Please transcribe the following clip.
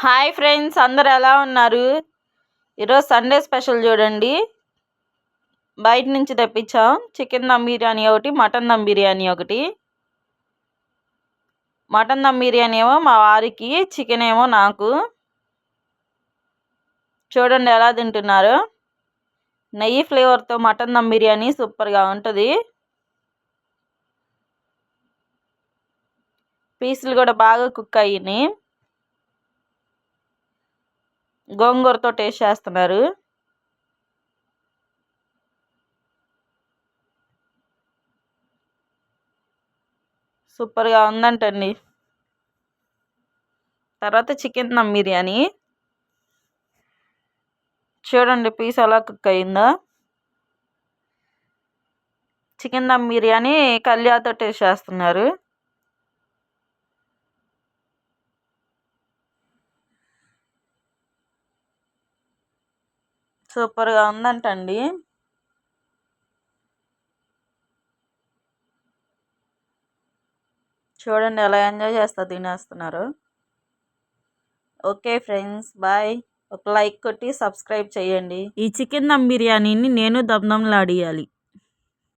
Hi friends, అందరు ఎలా ఉన్నారు? ఈరోజు సండే స్పెషల్ చూడండి. బయట నుంచి తెప్పించాం. చికెన్ దమ్ బిర్యానీ ఒకటి, మటన్ దమ్ బిర్యానీ ఒకటి. మటన్ దమ్ బిర్యానీ ఏమో మా వారికి, చికెన్ ఏమో నాకు. చూడండి ఎలా తింటున్నారు. నెయ్యి ఫ్లేవర్తో మటన్ దమ్ బిర్యానీ సూపర్గా ఉంటుంది. పీసులు కూడా బాగా కుక్ అయ్యినాయి. గోంగూరతో టేస్ట్ చేస్తున్నారు. సూపర్గా ఉందంటండి. తర్వాత చికెన్ దమ్ బిర్యానీ చూడండి, పీస్ ఎలా కుక్ అయిందో. చికెన్ దమ్ బిర్యానీ కళ్యాతో టేస్ట్ చేస్తున్నారు. సూపర్గా ఉందంటండి. చూడండి ఎలా ఎంజాయ్ చేస్తా తినేస్తున్నారు. Okay friends, bye. ఒక లైక్ కొట్టి సబ్స్క్రైబ్ చేయండి. ఈ చికెన్ దమ్ బిర్యానీని నేను దమ్లాడియాలి.